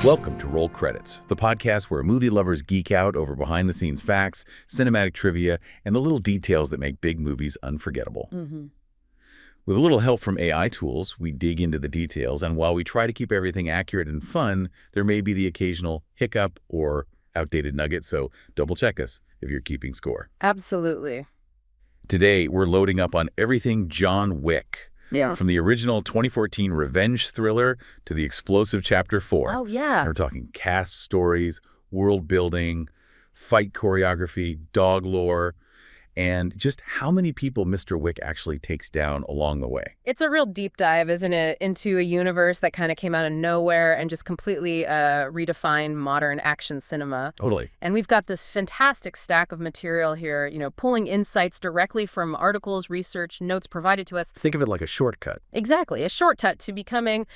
Welcome to Roll Credits, the podcast where movie lovers geek out over behind-the-scenes facts, cinematic trivia, and the little details that make big movies unforgettable. With a little help from AI tools, we dig into the details, and while we try to keep everything accurate and fun, there may be the occasional hiccup or outdated nugget, so double-check us if you're keeping score. Absolutely. Today, we're loading up on everything John Wick. Yeah. From the original 2014 revenge thriller to the explosive Chapter 4. Oh, yeah. We're talking cast stories, world building, fight choreography, dog lore, and just how many people Mr. Wick actually takes down along the way. It's a real deep dive, isn't it, into a universe that kind of came out of nowhere and just completely redefined modern action cinema. Totally. And we've got this fantastic stack of material here, pulling insights directly from articles, research, notes provided to us. Think of it like a shortcut. Exactly, a shortcut to becoming,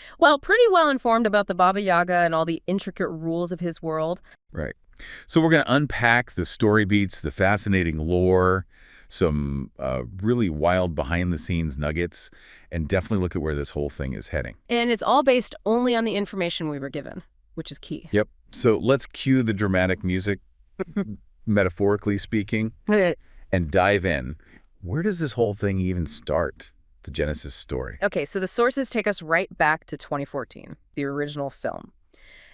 pretty well informed about the Baba Yaga and all the intricate rules of his world. Right. So we're going to unpack the story beats, the fascinating lore, some really wild behind-the-scenes nuggets, and definitely look at where this whole thing is heading. And it's all based only on the information we were given, which is key. Yep. So let's cue the dramatic music, metaphorically speaking, and dive in. Where does this whole thing even start, the Genesis story? Okay, so the sources take us right back to 2014, the original film.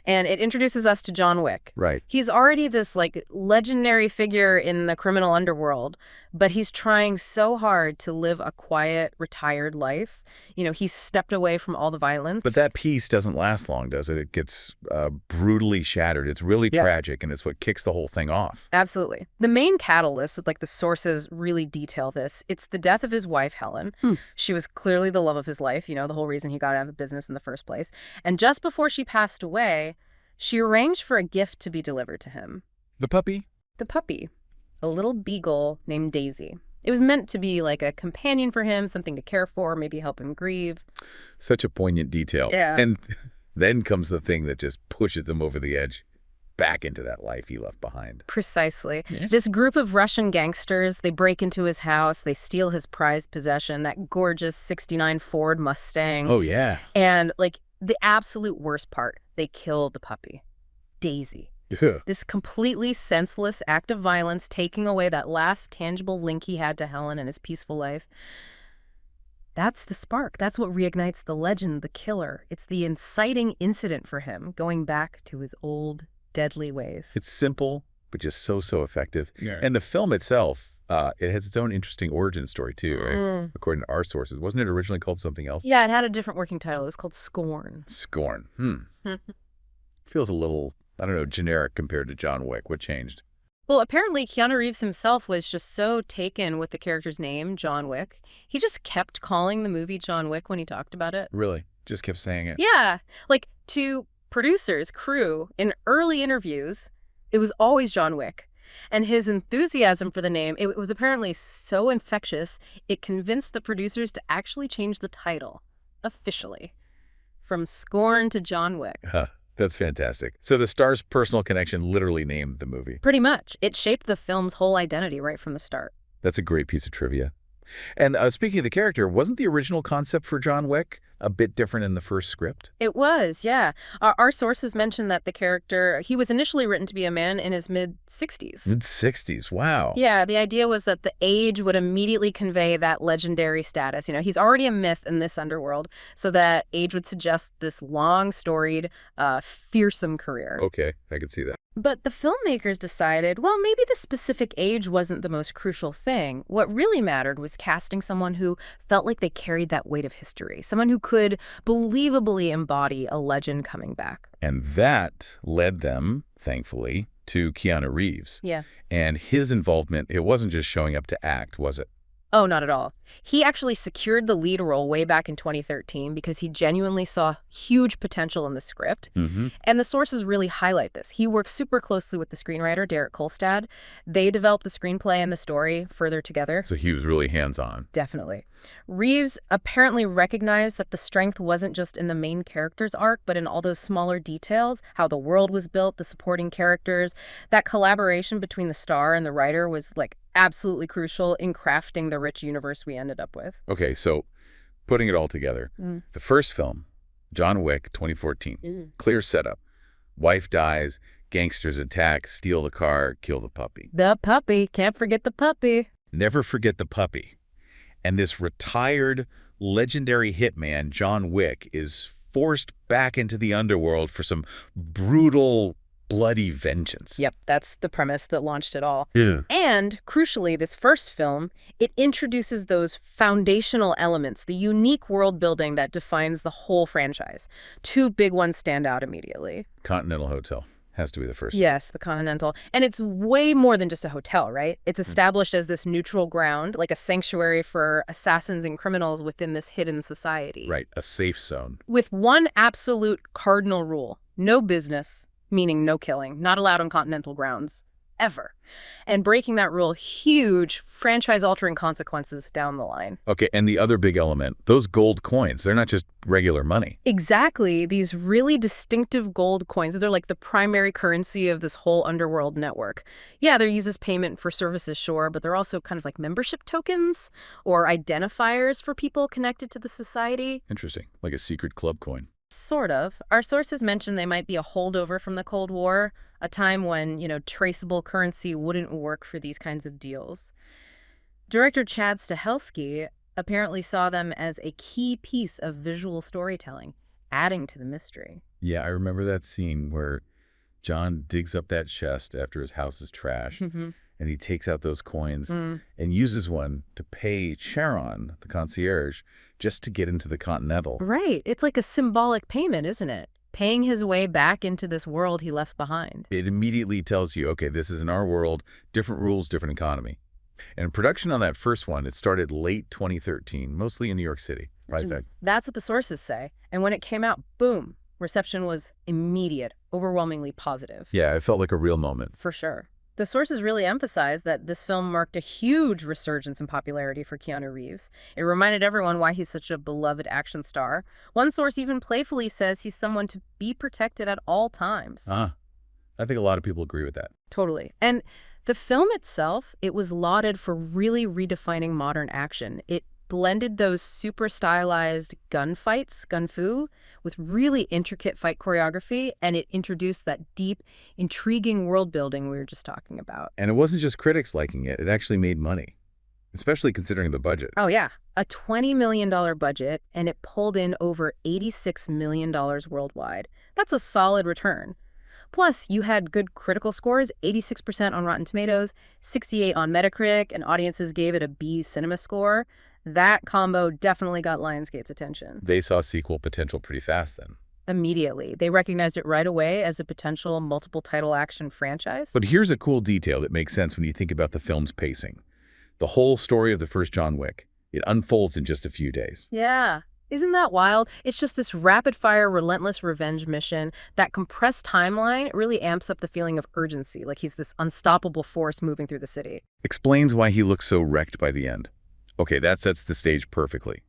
And it introduces us to John Wick. Right. He's already this, legendary figure in the criminal underworld, but he's trying so hard to live a quiet, retired life. He's stepped away from all the violence. But that peace doesn't last long, does it? It gets brutally shattered. It's really tragic, and it's what kicks the whole thing off. Absolutely. The main catalyst, the sources really detail this, it's the death of his wife, Helen. She was clearly the love of his life, the whole reason he got out of the business in the first place. And just before she passed away, she arranged for a gift to be delivered to him. The puppy? The puppy. A little beagle named Daisy. It was meant to be like a companion for him, something to care for, maybe help him grieve. Such a poignant detail. Yeah. And then comes the thing that just pushes them over the edge, back into that life he left behind. Precisely. Yeah. This group of Russian gangsters, they break into his house, they steal his prized possession, that gorgeous '69 Ford Mustang. Oh, yeah. And, the absolute worst part, they kill the puppy, Daisy. This completely senseless act of violence, taking away that last tangible link he had to Helen and his peaceful life. That's the spark. That's what reignites the legend, the killer. It's the inciting incident for him, going back to his old, deadly ways. It's simple, but just so effective. Yeah. And the film itself, it has its own interesting origin story, too, right? According to our sources. Wasn't it originally called something else? Yeah, it had a different working title. It was called Scorn. Scorn. Feels a little, generic compared to John Wick. What changed? Well, apparently Keanu Reeves himself was just so taken with the character's name, John Wick. He just kept calling the movie John Wick when he talked about it. Really? Just kept saying it? Yeah. To producers, crew, in early interviews, it was always John Wick. And his enthusiasm for the name, it was apparently so infectious, it convinced the producers to actually change the title, officially, from Scorn to John Wick. That's fantastic. So the star's personal connection literally named the movie. Pretty much. It shaped the film's whole identity right from the start. That's a great piece of trivia. And speaking of the character, wasn't the original concept for John Wick a bit different in the first script? It was, yeah. Our sources mentioned that the character, he was initially written to be a man in his mid-60s. Mid-60s, wow. Yeah, the idea was that the age would immediately convey that legendary status. He's already a myth in this underworld, so that age would suggest this long, storied, fearsome career. Okay, I could see that. But the filmmakers decided, maybe the specific age wasn't the most crucial thing. What really mattered was casting someone who felt like they carried that weight of history, someone who could believably embody a legend coming back. And that led them, thankfully, to Keanu Reeves. Yeah. And his involvement, it wasn't just showing up to act, was it? Oh, not at all. He actually secured the lead role way back in 2013 because he genuinely saw huge potential in the script. And the sources really highlight this. He worked super closely with the screenwriter, Derek Kolstad. They developed the screenplay and the story further together. So he was really hands-on. Definitely. Reeves apparently recognized that the strength wasn't just in the main character's arc, but in all those smaller details, how the world was built, the supporting characters. That collaboration between the star and the writer was absolutely crucial in crafting the rich universe we ended up with. Okay, so putting it all together, the first film, John Wick, 2014, clear setup. Wife dies, gangsters attack, steal the car, kill the puppy. The puppy. Can't forget the puppy. Never forget the puppy. And this retired, legendary hitman, John Wick, is forced back into the underworld for some brutal, bloody vengeance. Yep, that's the premise that launched it all. Yeah. And, crucially, this first film, it introduces those foundational elements, the unique world building that defines the whole franchise. Two big ones stand out immediately. Continental Hotel has to be the first. Yes, the Continental. And it's way more than just a hotel, right? It's established as this neutral ground, like a sanctuary for assassins and criminals within this hidden society. Right, a safe zone. With one absolute cardinal rule: no business, meaning no killing, not allowed on Continental grounds, ever. And breaking that rule, huge franchise-altering consequences down the line. Okay, and the other big element, those gold coins, they're not just regular money. Exactly. These really distinctive gold coins, they're like the primary currency of this whole underworld network. Yeah, they're used as payment for services, sure, but they're also kind of like membership tokens or identifiers for people connected to the society. Interesting, like a secret club coin. Sort of. Our sources mention they might be a holdover from the Cold War, a time when, traceable currency wouldn't work for these kinds of deals. Director Chad Stahelski apparently saw them as a key piece of visual storytelling, adding to the mystery. Yeah, I remember that scene where John digs up that chest after his house is trashed, and he takes out those coins and uses one to pay Sharon, the concierge, just to get into the Continental. Right. It's like a symbolic payment, isn't it? Paying his way back into this world he left behind. It immediately tells you, okay, this is in our world, different rules, different economy. And production on that first one, it started late 2013, mostly in New York City. Right back. That's what the sources say. And when it came out, boom, reception was immediate, overwhelmingly positive. Yeah, it felt like a real moment. For sure. The sources really emphasized that this film marked a huge resurgence in popularity for Keanu Reeves. It reminded everyone why he's such a beloved action star. One source even playfully says he's someone to be protected at all times. I think a lot of people agree with that. Totally. And the film itself, it was lauded for really redefining modern action. It blended those super stylized gunfights, gun-fu, with really intricate fight choreography, and it introduced that deep, intriguing world building we were just talking about. And it wasn't just critics liking it. It actually made money, especially considering the budget. Oh, yeah. A $20 million budget, and it pulled in over $86 million worldwide. That's a solid return. Plus, you had good critical scores, 86% on Rotten Tomatoes, 68 on Metacritic, and audiences gave it a B cinema score. That combo definitely got Lionsgate's attention. They saw sequel potential pretty fast then. Immediately. They recognized it right away as a potential multiple-title action franchise. But here's a cool detail that makes sense when you think about the film's pacing. The whole story of the first John Wick, it unfolds in just a few days. Yeah. Isn't that wild? It's just this rapid-fire, relentless revenge mission. That compressed timeline really amps up the feeling of urgency, like he's this unstoppable force moving through the city. Explains why he looks so wrecked by the end. Okay, that sets the stage perfectly.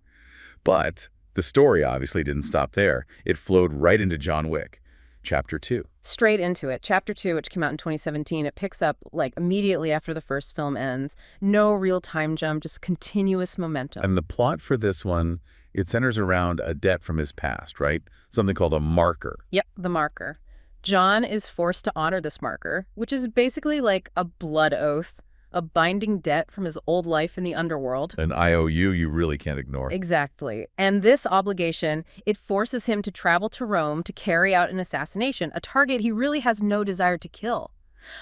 But the story obviously didn't stop there. It flowed right into John Wick, Chapter 2. Straight into it. Chapter 2, which came out in 2017, it picks up like immediately after the first film ends. No real time jump, just continuous momentum. And the plot for this one, it centers around a debt from his past, right? Something called a marker. Yep, the marker. John is forced to honor this marker, which is basically like a blood oath, a binding debt from his old life in the underworld. An IOU you really can't ignore. Exactly. And this obligation, it forces him to travel to Rome to carry out an assassination, a target he really has no desire to kill.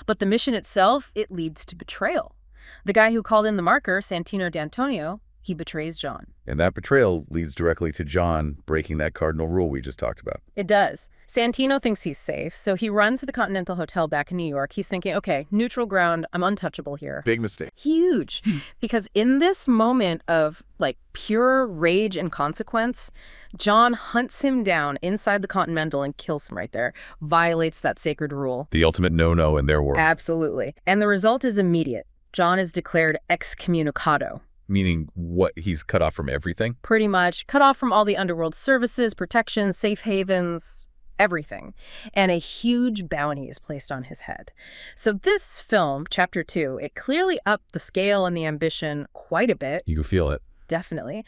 But the mission itself, it leads to betrayal. The guy who called in the marker, Santino D'Antonio, he betrays John. And that betrayal leads directly to John breaking that cardinal rule we just talked about. It does. Santino thinks he's safe, so he runs to the Continental Hotel back in New York. He's thinking, okay, neutral ground, I'm untouchable here. Big mistake. Huge. Because in this moment of, like, pure rage and consequence, John hunts him down inside the Continental and kills him right there. Violates that sacred rule. The ultimate no-no in their world. Absolutely. And the result is immediate. John is declared excommunicado. Meaning what? He's cut off from everything? Pretty much. Cut off from all the underworld services, protections, safe havens, everything. And a huge bounty is placed on his head. So this film, Chapter 2, it clearly upped the scale and the ambition quite a bit. You can feel it. Definitely.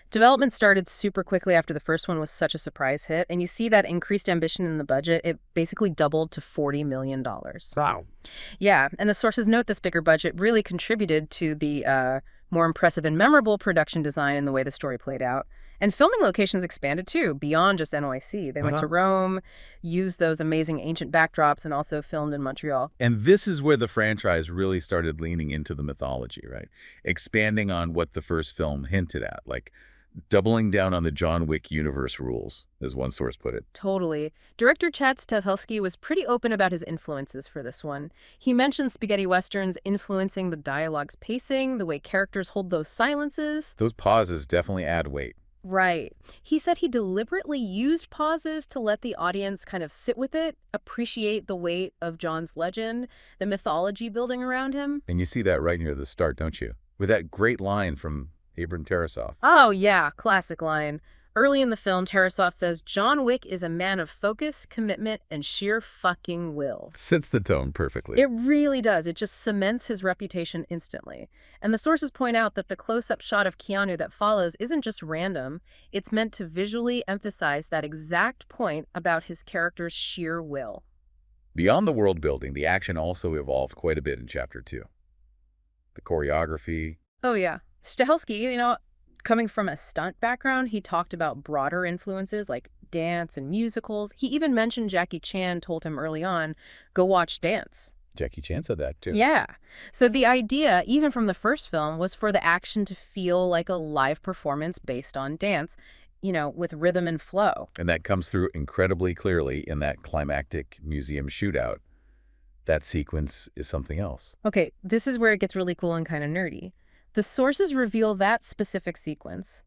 Development started super quickly after the first one was such a surprise hit, and you see that increased ambition in the budget. It basically doubled to $40 million. Wow. Yeah, and the sources note this bigger budget really contributed to the more impressive and memorable production design and the way the story played out. And filming locations expanded too, beyond just NYC. They went to Rome, used those amazing ancient backdrops, and also filmed in Montreal. And this is where the franchise really started leaning into the mythology, right? Expanding on what the first film hinted at, like doubling down on the John Wick universe rules, as one source put it. Totally. Director Chad Stahelski was pretty open about his influences for this one. He mentioned spaghetti westerns influencing the dialogue's pacing, the way characters hold those silences. Those pauses definitely add weight. Right. He said he deliberately used pauses to let the audience kind of sit with it, appreciate the weight of John's legend, the mythology building around him. And you see that right near the start, don't you? With that great line from Abram Tarasov. Oh, yeah, classic line. Early in the film, Tarasov says, John Wick is a man of focus, commitment, and sheer fucking will. Sets the tone perfectly. It really does. It just cements his reputation instantly. And the sources point out that the close-up shot of Keanu that follows isn't just random. It's meant to visually emphasize that exact point about his character's sheer will. Beyond the world building, the action also evolved quite a bit in Chapter 2. The choreography. Oh, yeah. Stahelski, coming from a stunt background, he talked about broader influences like dance and musicals. He even mentioned Jackie Chan told him early on, go watch dance. Jackie Chan said that, too. Yeah. So the idea, even from the first film, was for the action to feel like a live performance based on dance, with rhythm and flow. And that comes through incredibly clearly in that climactic museum shootout. That sequence is something else. Okay, this is where it gets really cool and kind of nerdy. The sources reveal that specific sequence.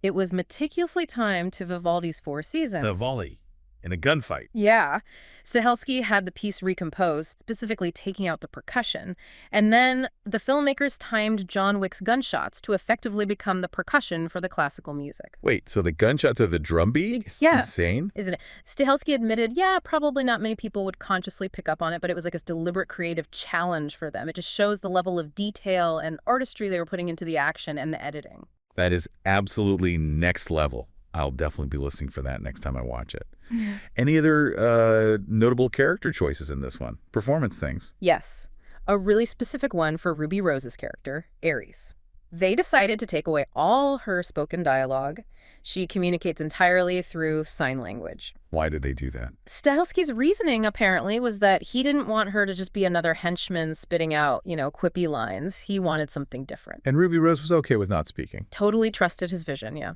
It was meticulously timed to Vivaldi's Four Seasons. The volley in a gunfight. Yeah. Stahelski had the piece recomposed, specifically taking out the percussion. And then the filmmakers timed John Wick's gunshots to effectively become the percussion for the classical music. Wait, so the gunshots are the drum beat? Yeah. Insane. Isn't it? Stahelski admitted, yeah, probably not many people would consciously pick up on it, but it was like a deliberate creative challenge for them. It just shows the level of detail and artistry they were putting into the action and the editing. That is absolutely next level. I'll definitely be listening for that next time I watch it. Yeah. Any other notable character choices in this one? Performance things? Yes. A really specific one for Ruby Rose's character, Ares. They decided to take away all her spoken dialogue. She communicates entirely through sign language. Why did they do that? Stahelski's reasoning, apparently, was that he didn't want her to just be another henchman spitting out, quippy lines. He wanted something different. And Ruby Rose was okay with not speaking? Totally trusted his vision, yeah.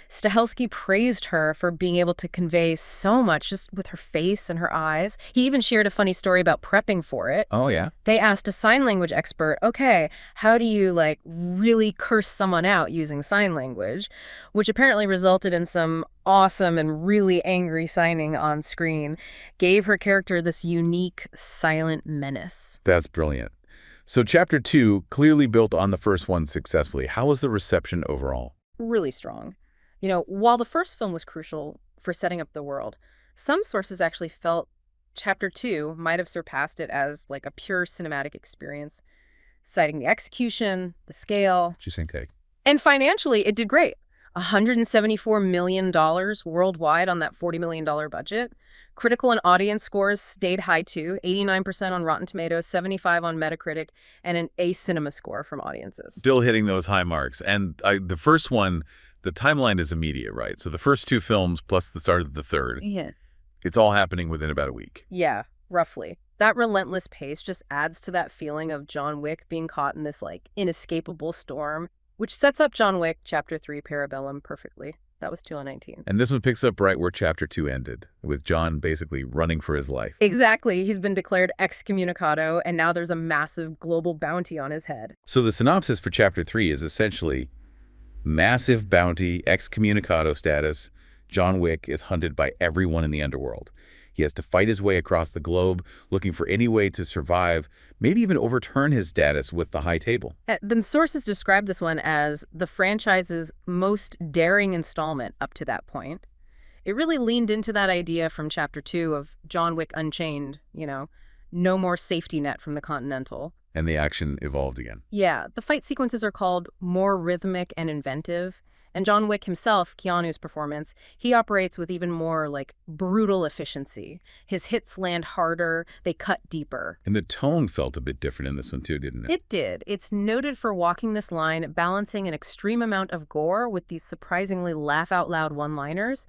Stahelski praised her for being able to convey so much just with her face and her eyes. He even shared a funny story about prepping for it. Oh, yeah? They asked a sign language expert, okay, how do you, really curse someone out using sign language? Which apparently resulted in some awesome and really angry signing on screen. Gave her character this unique, silent menace. That's brilliant. So Chapter 2 clearly built on the first one successfully. How was the reception overall? Really strong. While the first film was crucial for setting up the world, some sources actually felt Chapter 2 might have surpassed it as a pure cinematic experience, citing the execution, the scale. Interesting take. And financially, it did great. $174 million worldwide on that $40 million budget. Critical and audience scores stayed high too, 89% on Rotten Tomatoes, 75% on Metacritic, and an A cinema score from audiences. Still hitting those high marks. And the first one, the timeline is immediate, right? So the first two films plus the start of the third. Yeah. It's all happening within about a week. Yeah, roughly. That relentless pace just adds to that feeling of John Wick being caught in this inescapable storm, which sets up John Wick Chapter 3 Parabellum perfectly. That was 2019. And this one picks up right where Chapter 2 ended, with John basically running for his life. Exactly. He's been declared excommunicado, and now there's a massive global bounty on his head. So the synopsis for Chapter 3 is essentially massive bounty, excommunicado status. John Wick is hunted by everyone in the underworld. He has to fight his way across the globe, looking for any way to survive, maybe even overturn his status with the High Table. Then sources describe this one as the franchise's most daring installment up to that point. It really leaned into that idea from Chapter 2 of John Wick Unchained, no more safety net from the Continental. And the action evolved again. Yeah, the fight sequences are called more rhythmic and inventive. And John Wick himself, Keanu's performance, he operates with even more, brutal efficiency. His hits land harder, they cut deeper. And the tone felt a bit different in this one too, didn't it? It did. It's noted for walking this line, balancing an extreme amount of gore with these surprisingly laugh-out-loud one-liners.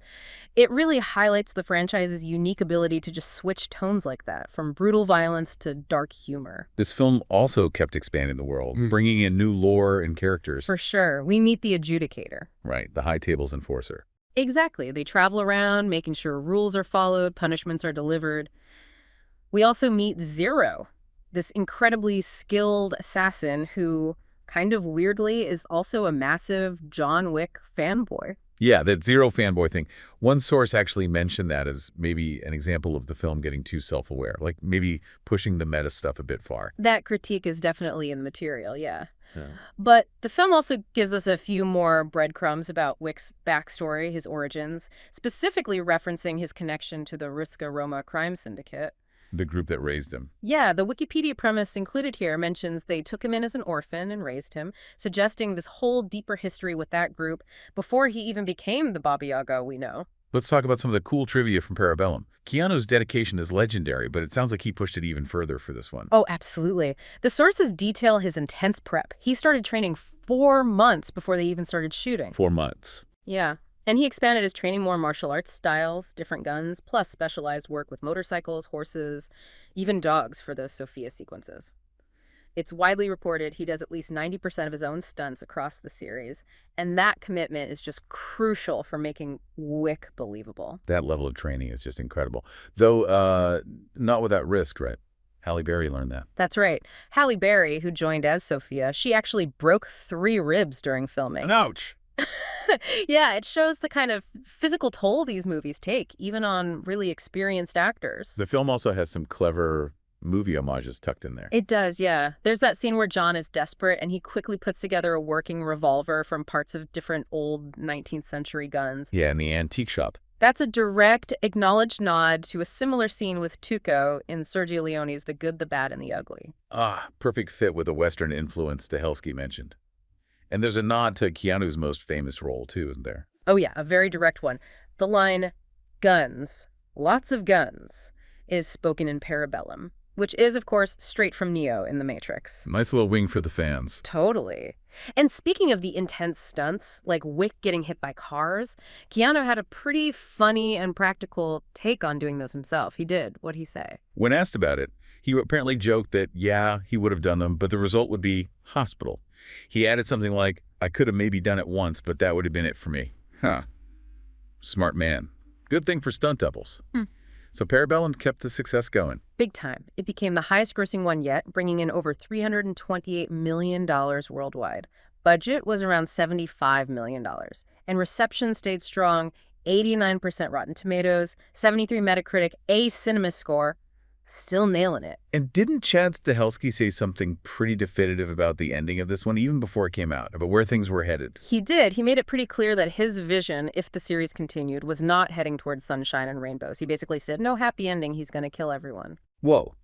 It really highlights the franchise's unique ability to just switch tones like that, from brutal violence to dark humor. This film also kept expanding the world, bringing in new lore and characters. For sure. We meet the Adjudicator. Right, the High Table's enforcer. Exactly. They travel around, making sure rules are followed, punishments are delivered. We also meet Zero, this incredibly skilled assassin who, kind of weirdly, is also a massive John Wick fanboy. Yeah, that Zero fanboy thing. One source actually mentioned that as maybe an example of the film getting too self-aware, like maybe pushing the meta stuff a bit far. That critique is definitely in the material, yeah. But the film also gives us a few more breadcrumbs about Wick's backstory, his origins, specifically referencing his connection to the Ruska Roma crime syndicate. The group that raised him. Yeah, the Wikipedia premise included here mentions they took him in as an orphan and raised him, suggesting this whole deeper history with that group before he even became the Baba Yaga we know. Let's talk about some of the cool trivia from Parabellum. Keanu's dedication is legendary, but it sounds like he pushed it even further for this one. Oh, absolutely. The sources detail his intense prep. He started training 4 months before they even started shooting. 4 months. Yeah. And he expanded his training more martial arts styles, different guns, plus specialized work with motorcycles, horses, even dogs for those Sophia sequences. It's widely reported he does at least 90% of his own stunts across the series, and that commitment is just crucial for making Wick believable. That level of training is just incredible. Though not without risk, right? Halle Berry learned that. That's right. Halle Berry, who joined as Sophia, she actually broke 3 ribs during filming. Ouch! Yeah, it shows the kind of physical toll these movies take, even on really experienced actors. The film also has some clever movie homages tucked in there. It does, yeah. There's that scene where John is desperate and he quickly puts together a working revolver from parts of different old 19th century guns. Yeah, in the antique shop. That's a direct, acknowledged nod to a similar scene with Tuco in Sergio Leone's The Good, the Bad, and the Ugly. Ah, perfect fit with the Western influence Stahelski mentioned. And there's a nod to Keanu's most famous role, too, isn't there? Oh, yeah, a very direct one. The line, guns, lots of guns, is spoken in Parabellum, which is, of course, straight from Neo in The Matrix. Nice little wing for the fans. Totally. And speaking of the intense stunts, like Wick getting hit by cars, Keanu had a pretty funny and practical take on doing those himself. He did. What'd he say? When asked about it, he apparently joked that, yeah, he would have done them, but the result would be hospital. He added something like, I could have maybe done it once, but that would have been it for me. Huh. Smart man. Good thing for stunt doubles. So Parabellum kept the success going. Big time. It became the highest-grossing one yet, bringing in over $328 million worldwide. Budget was around $75 million. And reception stayed strong, 89% Rotten Tomatoes, 73 Metacritic, A Cinema score. Still nailing it. And didn't Chad Stahelski say something pretty definitive about the ending of this one, even before it came out, about where things were headed? He did. He made it pretty clear that his vision, if the series continued, was not heading towards sunshine and rainbows. He basically said, no happy ending, he's going to kill everyone. Whoa.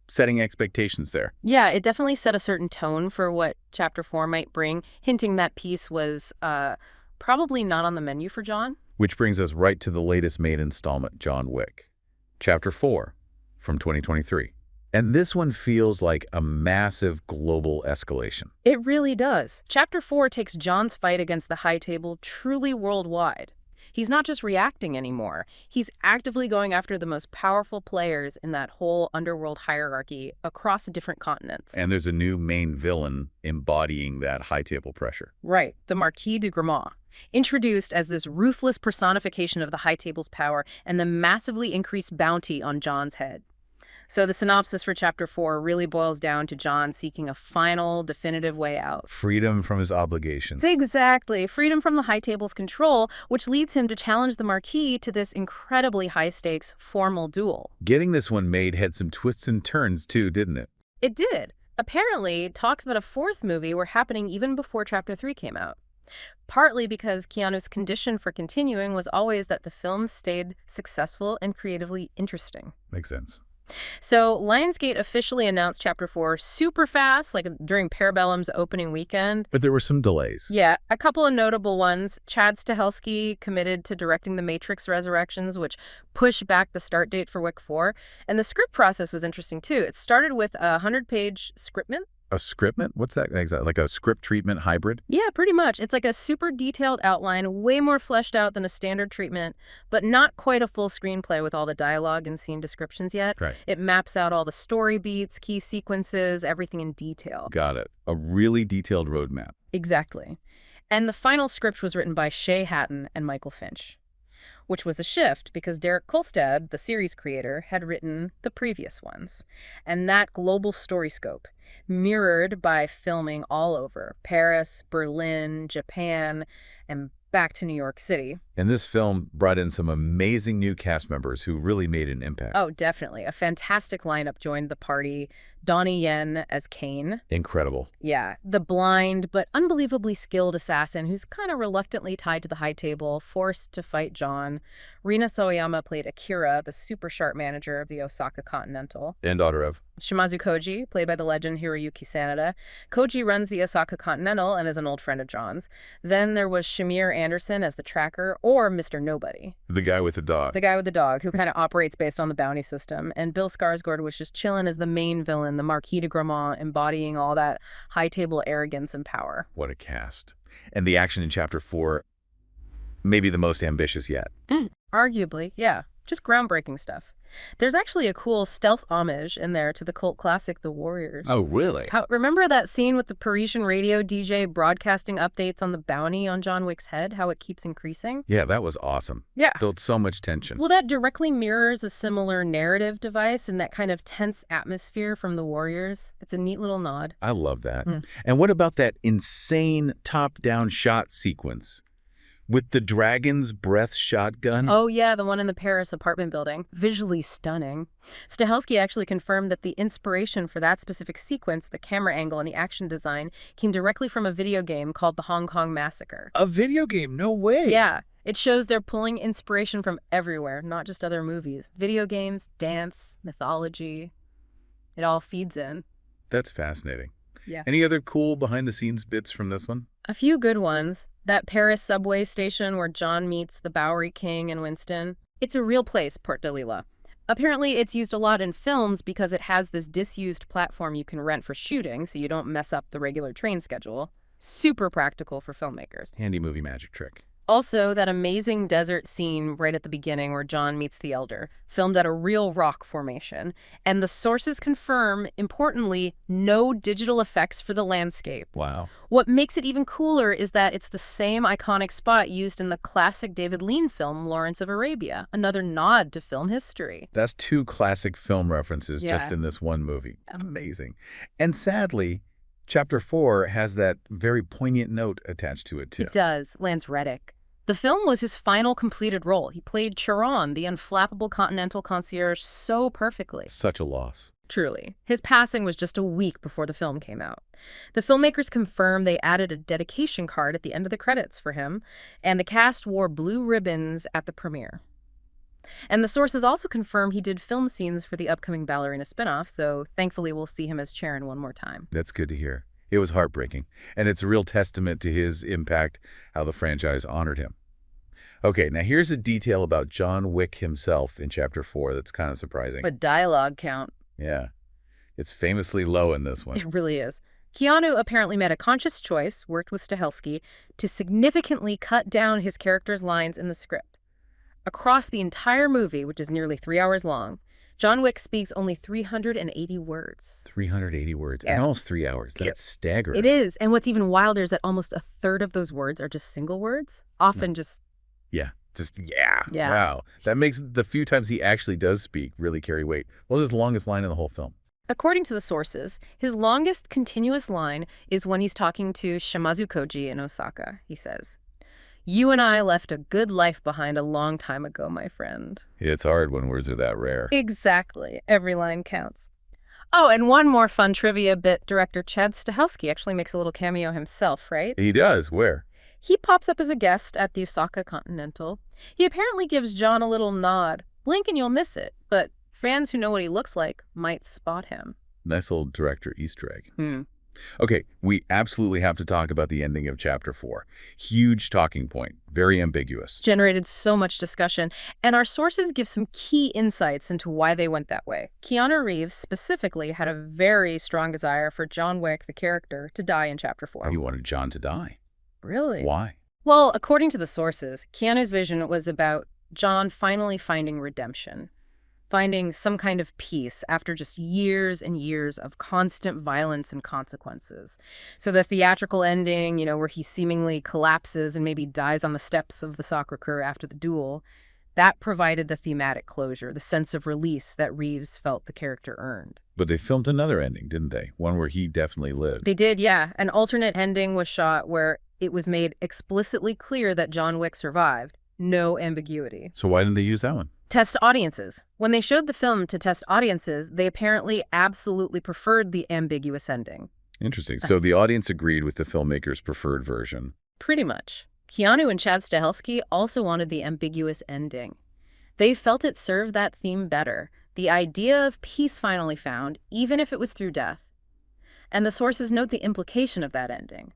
Setting expectations there. Yeah, it definitely set a certain tone for what Chapter 4 might bring, hinting that piece was probably not on the menu for John. Which brings us right to the latest main installment, John Wick. Chapter 4. From 2023. And this one feels like a massive global escalation. It really does. Chapter 4 takes John's fight against the High Table truly worldwide. He's not just reacting anymore. He's actively going after the most powerful players in that whole underworld hierarchy across different continents. And there's a new main villain embodying that high table pressure. Right, the Marquis de Gramont. Introduced as this ruthless personification of the High Table's power and the massively increased bounty on John's head. So the synopsis for Chapter 4 really boils down to John seeking a final, definitive way out. Freedom from his obligations. Exactly. Freedom from the High Table's control, which leads him to challenge the Marquis to this incredibly high-stakes, formal duel. Getting this one made had some twists and turns, too, didn't it? It did. Apparently, talks about a 4th movie were happening even before Chapter 3 came out. Partly because Keanu's condition for continuing was always that the film stayed successful and creatively interesting. Makes sense. So Lionsgate officially announced Chapter 4 super fast, like during Parabellum's opening weekend. But there were some delays. Yeah, a couple of notable ones. Chad Stahelski committed to directing The Matrix Resurrections, which pushed back the start date for Wick 4. And the script process was interesting, too. It started with a 100-page scriptment. A scriptment? What's that exactly? Like a script treatment hybrid? Yeah, pretty much. It's like a super detailed outline, way more fleshed out than a standard treatment, but not quite a full screenplay with all the dialogue and scene descriptions yet. Right. It maps out all the story beats, key sequences, everything in detail. Got it. A really detailed roadmap. Exactly. And the final script was written by Shay Hatton and Michael Finch, which was a shift because Derek Kolstad, the series creator, had written the previous ones. And that global story scope, mirrored by filming all over Paris, Berlin, Japan, and back to New York City. And this film brought in some amazing new cast members who really made an impact. Oh, definitely. A fantastic lineup joined the party. Donnie Yen as Kane. Incredible. Yeah, the blind but unbelievably skilled assassin who's kind of reluctantly tied to the high table, forced to fight John. Rina Sawayama played Akira, the super sharp manager of the Osaka Continental. And daughter of. Shimazu Koji, played by the legend Hiroyuki Sanada. Koji runs the Osaka Continental and is an old friend of John's. Then there was Shamir Anderson as the tracker, or Mr. Nobody. The guy with the dog. The guy with the dog, who kind of operates based on the bounty system. And Bill Skarsgård was just chilling as the main villain, the Marquis de Gramont, embodying all that high-table arrogance and power. What a cast. And the action in Chapter 4, maybe the most ambitious yet. Arguably, yeah. Just groundbreaking stuff. There's actually a cool stealth homage in there to the cult classic The Warriors. Oh, really? Remember that scene with the Parisian radio DJ broadcasting updates on the bounty on John Wick's head, how it keeps increasing? Yeah, that was awesome. Yeah. Built so much tension. Well, that directly mirrors a similar narrative device and that kind of tense atmosphere from The Warriors. It's a neat little nod. I love that. And what about that insane top-down shot sequence? With the dragon's breath shotgun? Oh, yeah, the one in the Paris apartment building. Visually stunning. Stahelski actually confirmed that the inspiration for that specific sequence, the camera angle and the action design, came directly from a video game called The Hong Kong Massacre. A video game? No way. Yeah. It shows they're pulling inspiration from everywhere, not just other movies. Video games, dance, mythology. It all feeds in. That's fascinating. Yeah. Any other cool behind-the-scenes bits from this one? A few good ones. That Paris subway station where John meets the Bowery King and Winston. It's a real place, Port de Lila. Apparently, it's used a lot in films because it has this disused platform you can rent for shooting so you don't mess up the regular train schedule. Super practical for filmmakers. Handy movie magic trick. Also, that amazing desert scene right at the beginning where John meets the Elder, filmed at a real rock formation. And the sources confirm, importantly, no digital effects for the landscape. Wow. What makes it even cooler is that it's the same iconic spot used in the classic David Lean film Lawrence of Arabia, another nod to film history. That's two classic film references just Yeah. in this one movie. Amazing. And sadly, Chapter 4 has that very poignant note attached to it, too. It does, Lance Reddick. The film was his final completed role. He played Chiron, the unflappable continental concierge, so perfectly. Such a loss. Truly. His passing was just a week before the film came out. The filmmakers confirmed they added a dedication card at the end of the credits for him, and the cast wore blue ribbons at the premiere. And the sources also confirm he did film scenes for the upcoming Ballerina spinoff, so thankfully we'll see him as Charon one more time. That's good to hear. It was heartbreaking, and it's a real testament to his impact, how the franchise honored him. Okay, now here's a detail about John Wick himself in Chapter 4 that's kind of surprising. But dialogue count. Yeah. It's famously low in this one. It really is. Keanu apparently made a conscious choice, worked with Stahelski, to significantly cut down his character's lines in the script. Across the entire movie, which is nearly 3 hours long, John Wick speaks only 380 words. 380 words Yeah. in almost 3 hours. That's staggering. It is. And what's even wilder is that almost a third of those words are just single words, often just... Yeah. Just, yeah. Yeah. Wow. That makes the few times he actually does speak really carry weight. What was his longest line in the whole film? According to the sources, his longest continuous line is when he's talking to Shimazu Koji in Osaka. He says, "You and I left a good life behind a long time ago, my friend." It's hard when words are that rare. Exactly. Every line counts. Oh, and one more fun trivia bit. Director Chad Stahelski actually makes a little cameo himself, right? He does. Where? He pops up as a guest at the Osaka Continental. He apparently gives John a little nod. Blink and you'll miss it. But fans who know what he looks like might spot him. Nice little director Easter egg. Okay, we absolutely have to talk about the ending of Chapter 4. Huge talking point, very ambiguous. Generated so much discussion, and our sources give some key insights into why they went that way. Keanu Reeves specifically had a very strong desire for John Wick, the character, to die in Chapter 4. He wanted John to die. Really? Why? Well, according to the sources, Keanu's vision was about John finally finding redemption, finding some kind of peace after just years and years of constant violence and consequences. So the theatrical ending, where he seemingly collapses and maybe dies on the steps of the Sacre-Cœur after the duel, that provided the thematic closure, the sense of release that Reeves felt the character earned. But they filmed another ending, didn't they? One where he definitely lived. They did, yeah. An alternate ending was shot where it was made explicitly clear that John Wick survived. No ambiguity. So why didn't they use that one? Test audiences. When they showed the film to test audiences, they apparently absolutely preferred the ambiguous ending. Interesting. So the audience agreed with the filmmaker's preferred version. Pretty much. Keanu and Chad Stahelski also wanted the ambiguous ending. They felt it served that theme better, the idea of peace finally found, even if it was through death. And the sources note the implication of that ending.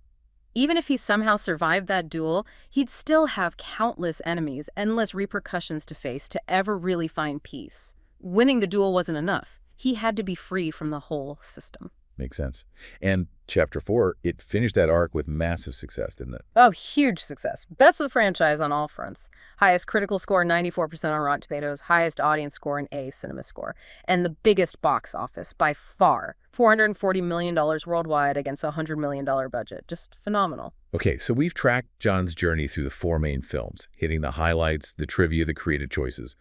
Even if he somehow survived that duel, he'd still have countless enemies, endless repercussions to face to ever really find peace. Winning the duel wasn't enough. He had to be free from the whole system. Makes sense. And Chapter 4, it finished that arc with massive success, didn't it? Oh, huge success. Best of the franchise on all fronts. Highest critical score, 94% on Rotten Tomatoes. Highest audience score and A cinema score. And the biggest box office by far. $440 million worldwide against a $100 million budget. Just phenomenal. Okay, so we've tracked John's journey through the 4 main films, hitting the highlights, the trivia, the creative choices.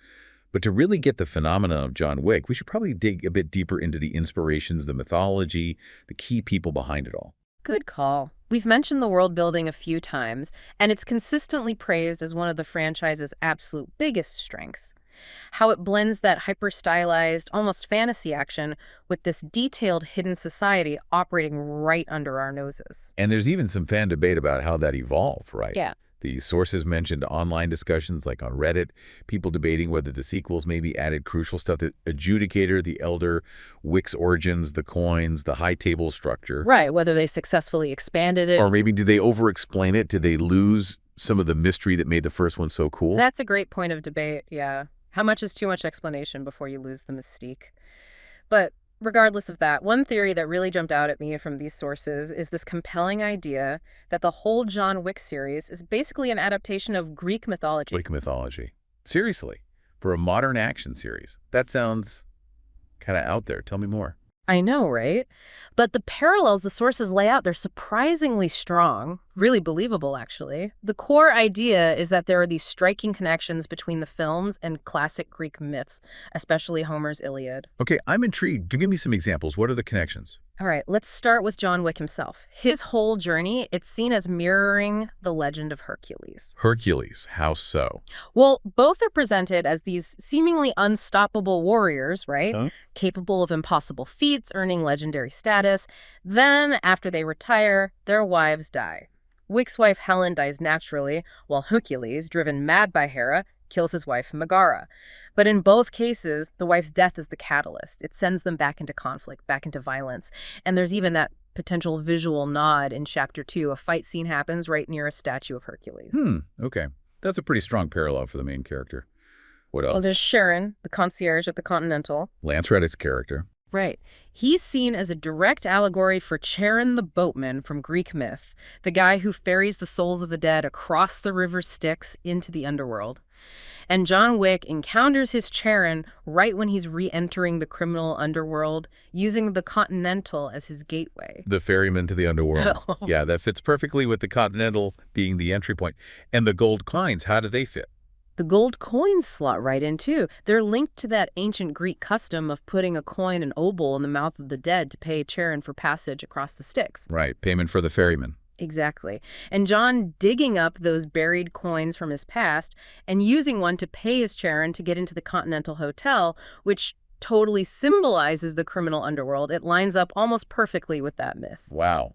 But to really get the phenomenon of John Wick, we should probably dig a bit deeper into the inspirations, the mythology, the key people behind it all. Good call. We've mentioned the world building a few times, and it's consistently praised as one of the franchise's absolute biggest strengths. How it blends that hyper-stylized, almost fantasy action with this detailed hidden society operating right under our noses. And there's even some fan debate about how that evolved, right? Yeah. The sources mentioned online discussions like on Reddit, people debating whether the sequels maybe added crucial stuff, the Adjudicator, the Elder, Wick's origins, the coins, the high table structure. Right, whether they successfully expanded it. Or maybe did they over-explain it? Did they lose some of the mystery that made the first one so cool? That's a great point of debate, yeah. How much is too much explanation before you lose the mystique? But regardless of that, one theory that really jumped out at me from these sources is this compelling idea that the whole John Wick series is basically an adaptation of Greek mythology. Greek mythology. Seriously, for a modern action series. That sounds kind of out there. Tell me more. I know, right? But the parallels the sources lay out, they're surprisingly strong, really believable, actually. The core idea is that there are these striking connections between the films and classic Greek myths, especially Homer's Iliad. Okay, I'm intrigued. Give me some examples. What are the connections? All right, let's start with John Wick himself. His whole journey, it's seen as mirroring the legend of Hercules. Hercules, how so? Well, both are presented as these seemingly unstoppable warriors, right? Huh? Capable of impossible feats, earning legendary status. Then, after they retire, their wives die. Wick's wife Helen dies naturally, while Hercules, driven mad by Hera, kills his wife Megara. But in both cases, the wife's death is the catalyst. It sends them back into conflict, back into violence. And there's even that potential visual nod in Chapter 2. A fight scene happens right near a statue of Hercules. Okay. That's a pretty strong parallel for the main character. What else? Well, there's Sharon, the concierge at the Continental. Lance Reddick's character. Right. He's seen as a direct allegory for Charon the boatman from Greek myth, the guy who ferries the souls of the dead across the river Styx into the underworld. And John Wick encounters his Charon right when he's re-entering the criminal underworld, using the Continental as his gateway. The ferryman to the underworld. Yeah, that fits perfectly with the Continental being the entry point. And the gold coins, how do they fit? The gold coins slot right in, too. They're linked to that ancient Greek custom of putting a coin and obol in the mouth of the dead to pay Charon for passage across the Styx. Right, payment for the ferryman. Exactly. And John digging up those buried coins from his past and using one to pay his Charon to get into the Continental Hotel, which totally symbolizes the criminal underworld. It lines up almost perfectly with that myth. Wow.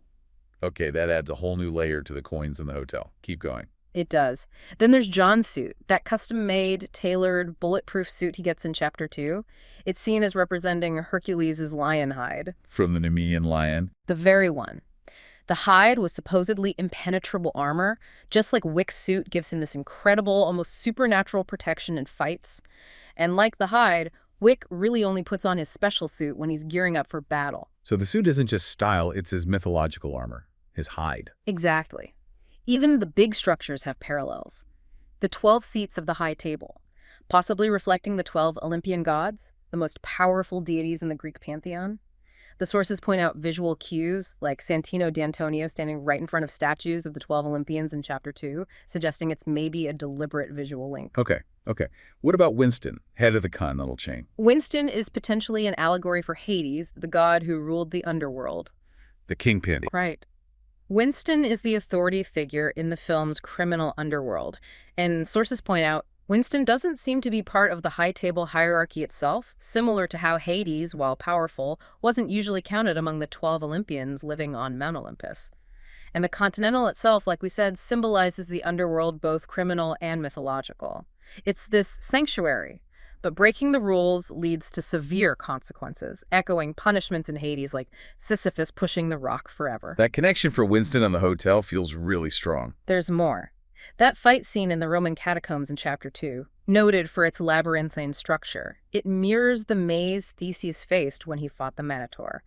Okay, that adds a whole new layer to the coins in the hotel. Keep going. It does. Then there's John's suit, that custom-made, tailored, bulletproof suit he gets in Chapter 2. It's seen as representing Hercules' lion hide. From the Nemean lion? The very one. The hide was supposedly impenetrable armor, just like Wick's suit gives him this incredible, almost supernatural protection in fights. And like the hide, Wick really only puts on his special suit when he's gearing up for battle. So the suit isn't just style, it's his mythological armor, his hide. Exactly. Even the big structures have parallels. The 12 seats of the high table, possibly reflecting the 12 Olympian gods, the most powerful deities in the Greek pantheon. The sources point out visual cues, like Santino D'Antonio standing right in front of statues of the 12 Olympians in Chapter 2, suggesting it's maybe a deliberate visual link. Okay. What about Winston, head of the Continental chain? Winston is potentially an allegory for Hades, the god who ruled the underworld. The kingpin. Right. Winston is the authority figure in the film's criminal underworld, and sources point out Winston doesn't seem to be part of the high table hierarchy itself, similar to how Hades, while powerful, wasn't usually counted among the 12 Olympians living on Mount Olympus. And the Continental itself, like we said, symbolizes the underworld, both criminal and mythological. It's this sanctuary, but breaking the rules leads to severe consequences, echoing punishments in Hades like Sisyphus pushing the rock forever. That connection for Winston on the hotel feels really strong. There's more. That fight scene in the Roman catacombs in Chapter 2, noted for its labyrinthine structure, it mirrors the maze Theseus faced when he fought the Minotaur.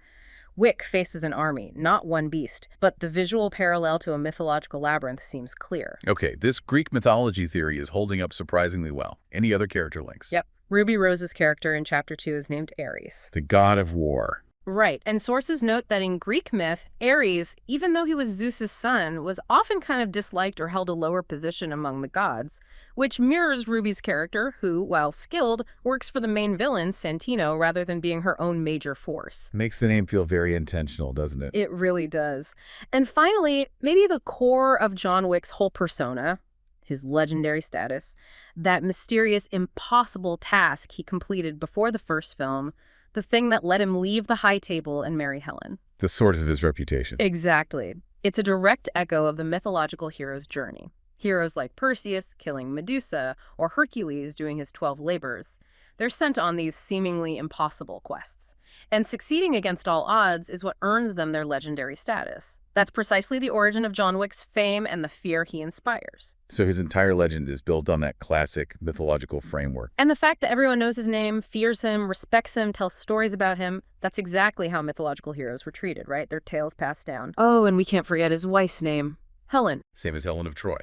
Wick faces an army, not one beast, but the visual parallel to a mythological labyrinth seems clear. Okay, this Greek mythology theory is holding up surprisingly well. Any other character links? Yep. Ruby Rose's character in Chapter 2 is named Ares. The god of war. Right, and sources note that in Greek myth, Ares, even though he was Zeus's son, was often kind of disliked or held a lower position among the gods, which mirrors Ruby's character, who, while skilled, works for the main villain, Santino, rather than being her own major force. Makes the name feel very intentional, doesn't it? It really does. And finally, maybe the core of John Wick's whole persona, his legendary status, that mysterious, impossible task he completed before the first film, the thing that let him leave the high table and marry Helen. The source of his reputation. Exactly. It's a direct echo of the mythological hero's journey. Heroes like Perseus killing Medusa, or Hercules doing his 12 labors. They're sent on these seemingly impossible quests. And succeeding against all odds is what earns them their legendary status. That's precisely the origin of John Wick's fame and the fear he inspires. So his entire legend is built on that classic mythological framework. And the fact that everyone knows his name, fears him, respects him, tells stories about him, that's exactly how mythological heroes were treated, right? Their tales passed down. Oh, and we can't forget his wife's name, Helen. Same as Helen of Troy.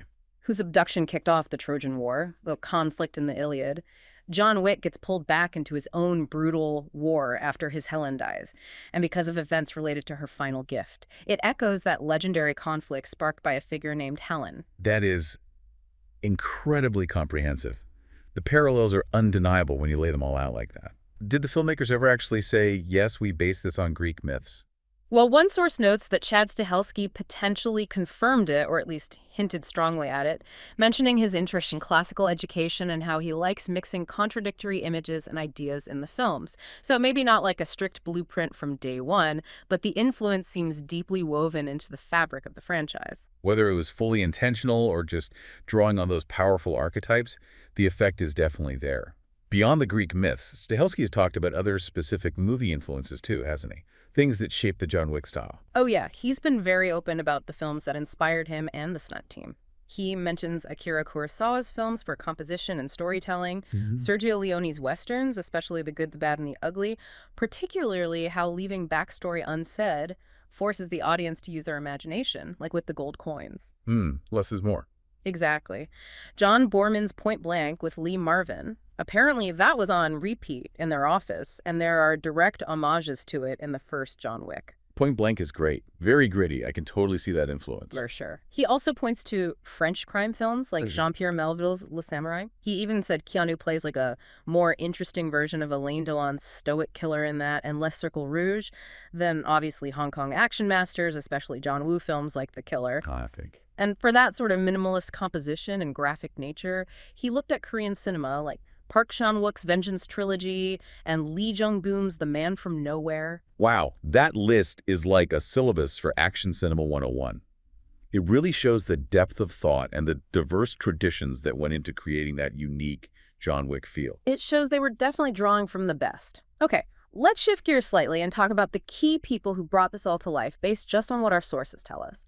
Whose abduction kicked off the Trojan War, the conflict in the Iliad. John Wick gets pulled back into his own brutal war after his Helen dies, and because of events related to her final gift. It echoes that legendary conflict sparked by a figure named Helen. That is incredibly comprehensive. The parallels are undeniable when you lay them all out like that. Did the filmmakers ever actually say, yes, we base this on Greek myths? Well, one source notes that Chad Stahelski potentially confirmed it, or at least hinted strongly at it, mentioning his interest in classical education and how he likes mixing contradictory images and ideas in the films. So maybe not like a strict blueprint from day one, but the influence seems deeply woven into the fabric of the franchise. Whether it was fully intentional or just drawing on those powerful archetypes, the effect is definitely there. Beyond the Greek myths, Stahelski has talked about other specific movie influences too, hasn't he? Things that shape the John Wick style. Oh yeah, he's been very open about the films that inspired him and the stunt team. He mentions Akira Kurosawa's films for composition and storytelling, Sergio Leone's westerns, especially The Good, the Bad, and the Ugly, particularly how leaving backstory unsaid forces the audience to use their imagination, like with the gold coins. Less is more. Exactly. John Borman's Point Blank with Lee Marvin, apparently that was on repeat in their office, and there are direct homages to it in the first John Wick. Point Blank is great. Very gritty. I can totally see that influence. For sure. He also points to French crime films like Jean-Pierre Melville's Le Samurai. He even said Keanu plays like a more interesting version of Alain Delon's stoic killer in that, and Les Circle Rouge, than obviously Hong Kong action masters, especially John Woo films like The Killer. I think. And for that sort of minimalist composition and graphic nature, he looked at Korean cinema like Park Chan-wook's Vengeance Trilogy and Lee Jung-boom's The Man from Nowhere. Wow, that list is like a syllabus for Action Cinema 101. It really shows the depth of thought and the diverse traditions that went into creating that unique John Wick feel. It shows they were definitely drawing from the best. Okay, let's shift gears slightly and talk about the key people who brought this all to life based just on what our sources tell us.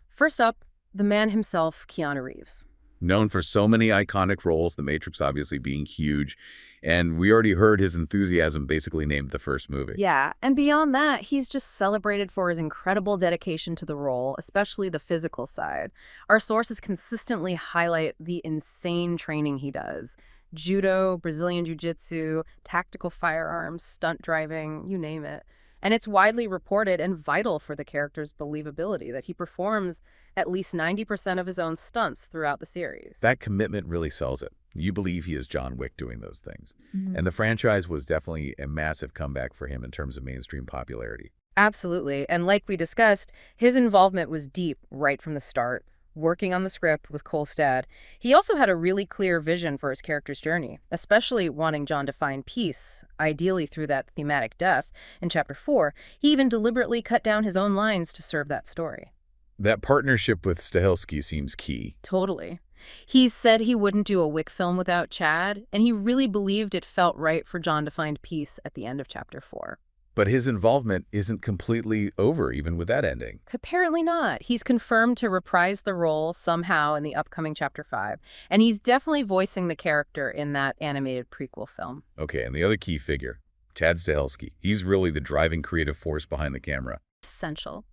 First up, the man himself, Keanu Reeves. Known for so many iconic roles, The Matrix obviously being huge, and we already heard his enthusiasm basically named the first movie. Yeah, and beyond that, he's just celebrated for his incredible dedication to the role, especially the physical side. Our sources consistently highlight the insane training he does. Judo, Brazilian jiu-jitsu, tactical firearms, stunt driving, you name it. And it's widely reported and vital for the character's believability that he performs at least 90% of his own stunts throughout the series. That commitment really sells it. You believe he is John Wick doing those things. And the franchise was definitely a massive comeback for him in terms of mainstream popularity. Absolutely. And like we discussed, his involvement was deep right from the start. Working on the script with Kolstad, he also had a really clear vision for his character's journey, especially wanting John to find peace, ideally through that thematic death. In Chapter 4, he even deliberately cut down his own lines to serve that story. That partnership with Stahelski seems key. Totally. He said he wouldn't do a Wick film without Chad, and he really believed it felt right for John to find peace at the end of Chapter 4. But his involvement isn't completely over, even with that ending. Apparently not. He's confirmed to reprise the role somehow in the upcoming Chapter 5, and he's definitely voicing the character in that animated prequel film. Okay, and the other key figure, Chad Stahelski. He's really the driving creative force behind the camera. Essential.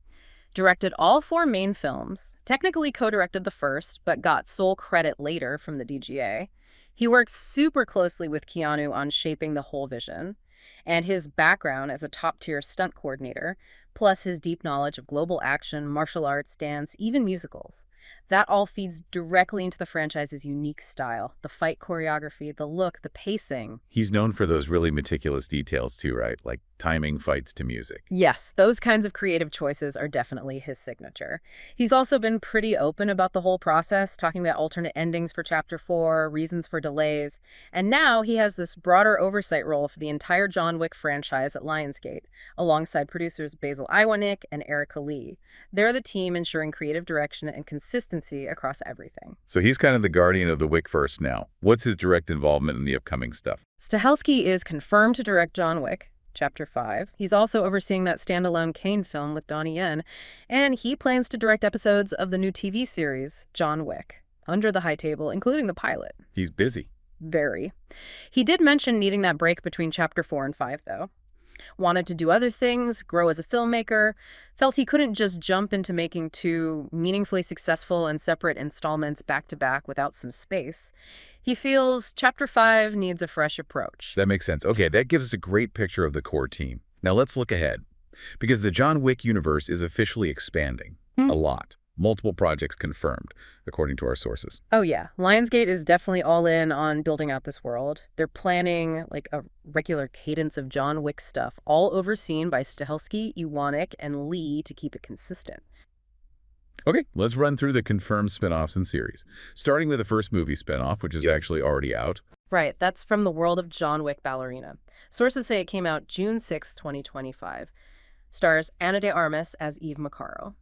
Directed all 4 main films, technically co-directed the first, but got sole credit later from the DGA. He works super closely with Keanu on shaping the whole vision. And his background as a top-tier stunt coordinator, plus his deep knowledge of global action, martial arts, dance, even musicals. That all feeds directly into the franchise's unique style, the fight choreography, the look, the pacing. He's known for those really meticulous details too, right? Like timing fights to music. Yes, those kinds of creative choices are definitely his signature. He's also been pretty open about the whole process, talking about alternate endings for Chapter 4, reasons for delays, and now he has this broader oversight role for the entire John Wick franchise at Lionsgate, alongside producers Basil Iwanek and Erica Lee. They're the team ensuring creative direction and consistency across everything. So he's kind of the guardian of the Wickverse now. What's his direct involvement in the upcoming stuff? Stahelski is confirmed to direct John Wick, Chapter 5. He's also overseeing that standalone Kane film with Donnie Yen, and he plans to direct episodes of the new TV series, John Wick, Under the High Table, including the pilot. He's busy. Very. He did mention needing that break between Chapter 4 and 5, though. Wanted to do other things, grow as a filmmaker, felt he couldn't just jump into making 2 meaningfully successful and separate installments back-to-back without some space. He feels Chapter 5 needs a fresh approach. That makes sense. Okay, that gives us a great picture of the core team. Now let's look ahead. Because the John Wick universe is officially expanding. A lot. Multiple projects confirmed, according to our sources. Oh yeah, Lionsgate is definitely all in on building out this world. They're planning like a regular cadence of John Wick stuff, all overseen by Stahelski, Iwanek, and Lee to keep it consistent. Okay, let's run through the confirmed spin-offs and series. Starting with the first movie spin-off, which is actually already out. Right, that's from the world of John Wick Ballerina. Sources say it came out June 6, 2025. Stars Ana de Armas as Eve Maccaro.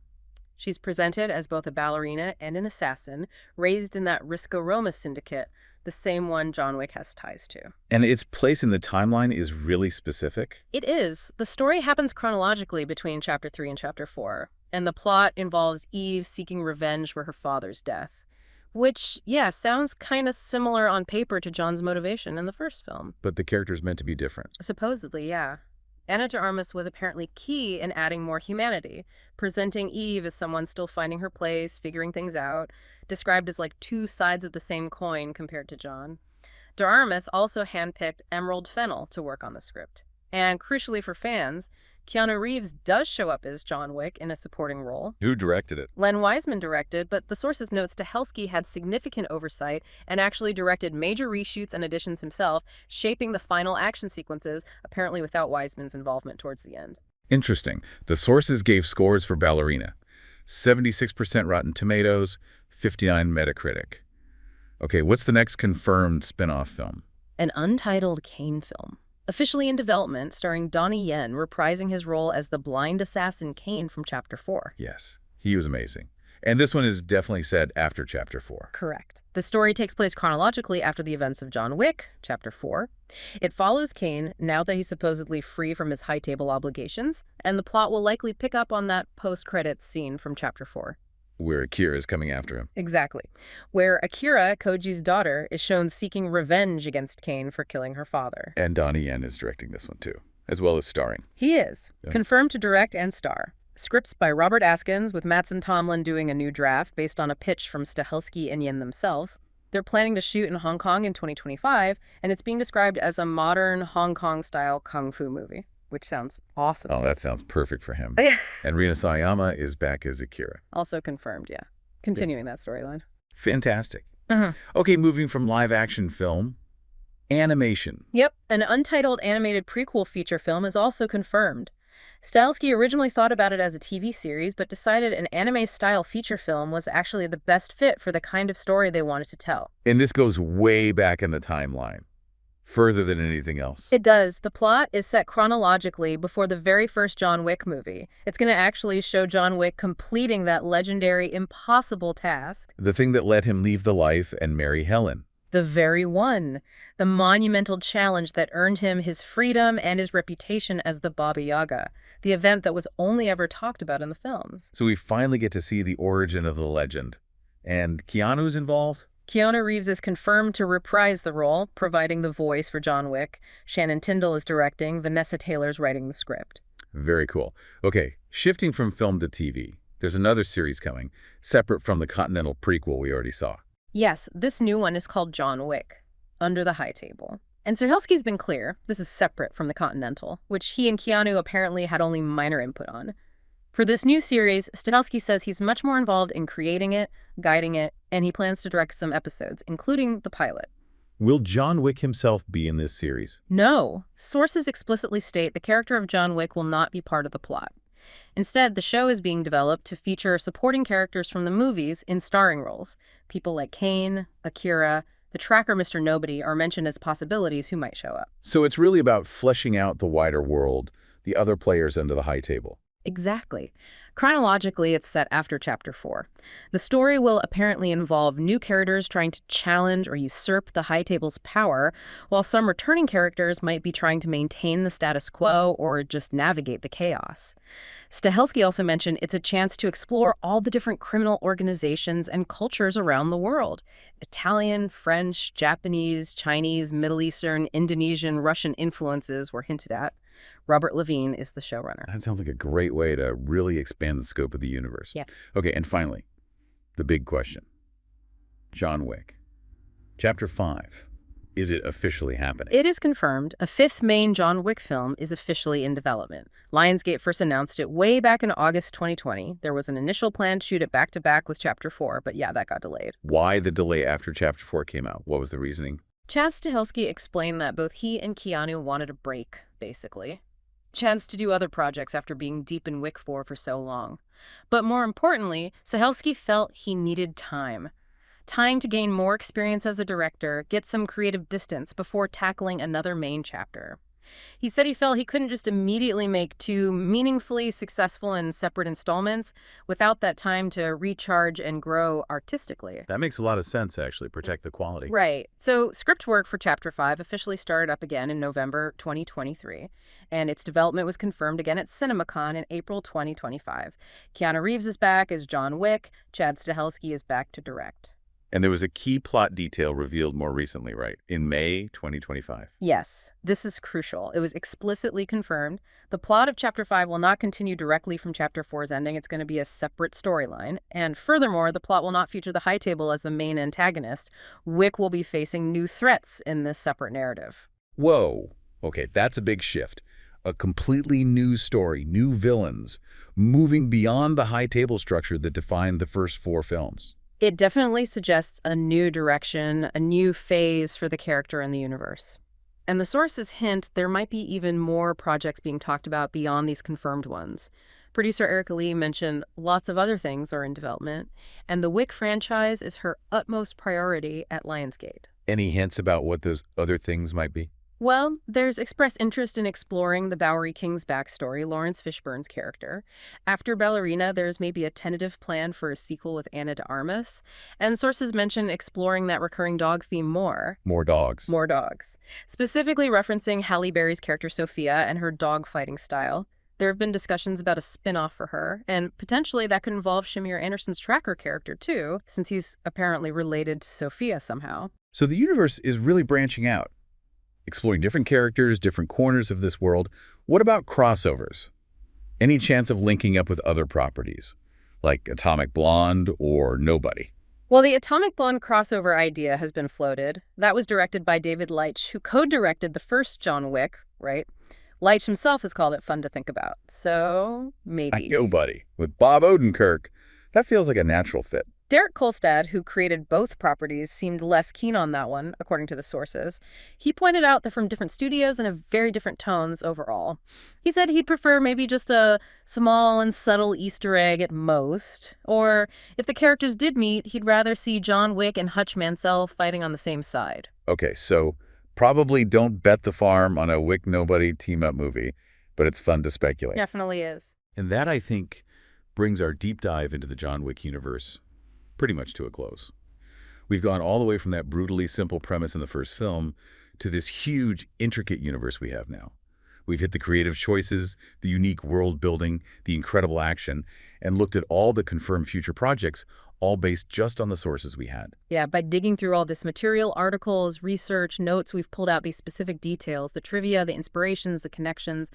She's presented as both a ballerina and an assassin, raised in that Risco-Roma syndicate, the same one John Wick has ties to. And its place in the timeline is really specific? It is. The story happens chronologically between Chapter 3 and Chapter 4, and the plot involves Eve seeking revenge for her father's death. Which, yeah, sounds kind of similar on paper to John's motivation in the first film. But the character's meant to be different. Supposedly, yeah. Ana de Armas was apparently key in adding more humanity, presenting Eve as someone still finding her place, figuring things out, described as like 2 sides of the same coin compared to John. De Armas also handpicked Emerald Fennell to work on the script. And crucially for fans, Keanu Reeves does show up as John Wick in a supporting role. Who directed it? Len Wiseman directed, but the sources note Stahelski had significant oversight and actually directed major reshoots and additions himself, shaping the final action sequences, apparently without Wiseman's involvement towards the end. Interesting. The sources gave scores for Ballerina. 76% Rotten Tomatoes, 59 Metacritic. Okay, what's the next confirmed spin-off film? An untitled Kane film. Officially in development, starring Donnie Yen reprising his role as the blind assassin Kane from Chapter 4. Yes, he was amazing. And this one is definitely set after Chapter 4. Correct. The story takes place chronologically after the events of John Wick, Chapter 4. It follows Kane now that he's supposedly free from his high table obligations, and the plot will likely pick up on that post-credits scene from Chapter 4. Where Akira is coming after him. Exactly. Where Akira, Koji's daughter, is shown seeking revenge against Kane for killing her father. And Donnie Yen is directing this one too, as well as starring. He is. Yeah. Confirmed to direct and star. Scripts by Robert Askins, with Matz and Tomlin doing a new draft based on a pitch from Stahelski and Yen themselves. They're planning to shoot in Hong Kong in 2025, and it's being described as a modern Hong Kong-style kung fu movie, which sounds awesome. Oh, that sounds perfect for him. And Rina Sawayama is back as Akira. Also confirmed, yeah. Continuing that storyline. Fantastic. Okay, moving from live-action film, animation. Yep, an untitled animated prequel feature film is also confirmed. Stahelski originally thought about it as a TV series, but decided an anime-style feature film was actually the best fit for the kind of story they wanted to tell. And this goes way back in the timeline, further than anything else. It does. The plot is set chronologically before the very first John Wick movie. It's going to actually show John Wick completing that legendary, impossible task. The thing that let him leave the life and marry Helen. The very one. The monumental challenge that earned him his freedom and his reputation as the Baba Yaga. The event that was only ever talked about in the films. So we finally get to see the origin of the legend. And Keanu's involved? Keanu Reeves is confirmed to reprise the role, providing the voice for John Wick. Shannon Tyndall is directing. Vanessa Taylor's writing the script. Very cool. Okay, shifting from film to TV. There's another series coming, separate from the Continental prequel we already saw. Yes, this new one is called John Wick, Under the High Table. And Stahelski's been clear, this is separate from the Continental, which he and Keanu apparently had only minor input on. For this new series, Stahelski says he's much more involved in creating it, guiding it, and he plans to direct some episodes, including the pilot. Will John Wick himself be in this series? No. Sources explicitly state the character of John Wick will not be part of the plot. Instead, the show is being developed to feature supporting characters from the movies in starring roles. People like Kane, Akira, the tracker Mr. Nobody are mentioned as possibilities who might show up. So it's really about fleshing out the wider world, the other players under the high table. Exactly. Chronologically, it's set after Chapter 4. The story will apparently involve new characters trying to challenge or usurp the High Table's power, while some returning characters might be trying to maintain the status quo or just navigate the chaos. Stahelski also mentioned it's a chance to explore all the different criminal organizations and cultures around the world. Italian, French, Japanese, Chinese, Middle Eastern, Indonesian, Russian influences were hinted at. Robert Levine is the showrunner. That sounds like a great way to really expand the scope of the universe. Yeah. Okay, and finally, the big question. John Wick. Chapter 5. Is it officially happening? It is confirmed. A fifth main John Wick film is officially in development. Lionsgate first announced it way back in August 2020. There was an initial plan to shoot it back-to-back with Chapter 4, but yeah, that got delayed. Why the delay after Chapter 4 came out? What was the reasoning? Chad Stahelski explained that both he and Keanu wanted a break, basically. Chance to do other projects after being deep in Wick 4 for so long. But more importantly, Stahelski felt he needed time. Time to gain more experience as a director, get some creative distance before tackling another main chapter. He said he felt he couldn't just immediately make two meaningfully successful and separate installments without that time to recharge and grow artistically. That makes a lot of sense, actually. Protect the quality. Right. So script work for Chapter 5 officially started up again in November 2023, and its development was confirmed again at CinemaCon in April 2025. Keanu Reeves is back as John Wick. Chad Stahelski is back to direct. And there was a key plot detail revealed more recently, right? In May 2025. Yes, this is crucial. It was explicitly confirmed. The plot of Chapter 5 will not continue directly from Chapter 4's ending. It's going to be a separate storyline. And furthermore, the plot will not feature the High Table as the main antagonist. Wick will be facing new threats in this separate narrative. Whoa. Okay, that's a big shift. A completely new story, new villains, moving beyond the High Table structure that defined the first 4 films. It definitely suggests a new direction, a new phase for the character in the universe. And the sources hint there might be even more projects being talked about beyond these confirmed ones. Producer Erica Lee mentioned lots of other things are in development, and the Wick franchise is her utmost priority at Lionsgate. Any hints about what those other things might be? Well, there's expressed interest in exploring the Bowery King's backstory, Lawrence Fishburne's character. After Ballerina, there's maybe a tentative plan for a sequel with Ana de Armas, and sources mention exploring that recurring dog theme more. More dogs. More dogs. Specifically referencing Halle Berry's character Sophia and her dog fighting style. There have been discussions about a spin-off for her, and potentially that could involve Shamir Anderson's tracker character too, since he's apparently related to Sophia somehow. So the universe is really branching out, exploring different characters, different corners of this world. What about crossovers? Any chance of linking up with other properties, like Atomic Blonde or Nobody? Well, the Atomic Blonde crossover idea has been floated. That was directed by David Leitch, who co-directed the first John Wick, right? Leitch himself has called it fun to think about. So, maybe. Nobody. With Bob Odenkirk. That feels like a natural fit. Derek Kolstad, who created both properties, seemed less keen on that one, according to the sources. He pointed out they're from different studios and have very different tones overall. He said he'd prefer maybe just a small and subtle Easter egg at most. Or, if the characters did meet, he'd rather see John Wick and Hutch Mansell fighting on the same side. Okay, so probably don't bet the farm on a Wick Nobody team-up movie, but it's fun to speculate. Definitely is. And that, I think, brings our deep dive into the John Wick universe pretty much to a close. We've gone all the way from that brutally simple premise in the first film to this huge, intricate universe we have now. We've hit the creative choices, the unique world building, the incredible action, and looked at all the confirmed future projects, all based just on the sources we had. Yeah, by digging through all this material, articles, research, notes, we've pulled out these specific details, the trivia, the inspirations, the connections,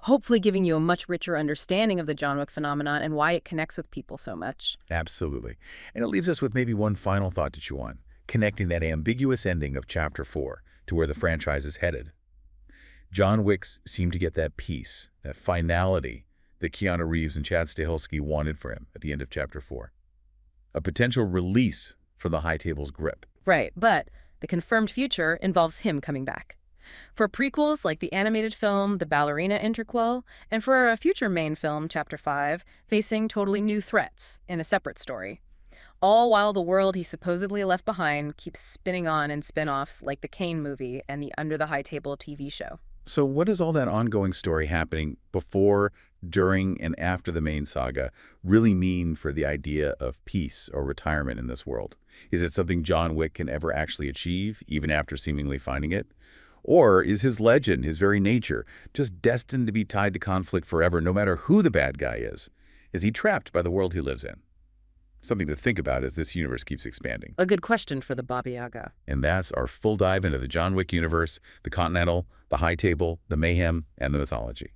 hopefully giving you a much richer understanding of the John Wick phenomenon and why it connects with people so much. Absolutely. And it leaves us with maybe one final thought to chew on, connecting that ambiguous ending of Chapter 4 to where the franchise is headed. John Wick's seemed to get that peace, that finality that Keanu Reeves and Chad Stahelski wanted for him at the end of Chapter 4. A potential release from the high table's grip. Right, but the confirmed future involves him coming back. For prequels like the animated film, the Ballerina interquel, and for a future main film, Chapter 5, facing totally new threats in a separate story. All while the world he supposedly left behind keeps spinning on in spin-offs like the Kane movie and the Under the High Table TV show. So what does all that ongoing story happening before, during, and after the main saga really mean for the idea of peace or retirement in this world? Is it something John Wick can ever actually achieve, even after seemingly finding it? Or is his legend, his very nature, just destined to be tied to conflict forever, no matter who the bad guy is? Is he trapped by the world he lives in? Something to think about as this universe keeps expanding. A good question for the Baba Yaga. And that's our full dive into the John Wick universe, the Continental, the High Table, the Mayhem, and the mythology.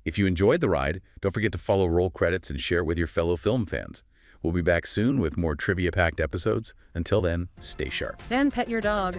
If you enjoyed the ride, don't forget to follow Roll Credits and share it with your fellow film fans. We'll be back soon with more trivia-packed episodes. Until then, stay sharp. And pet your dog.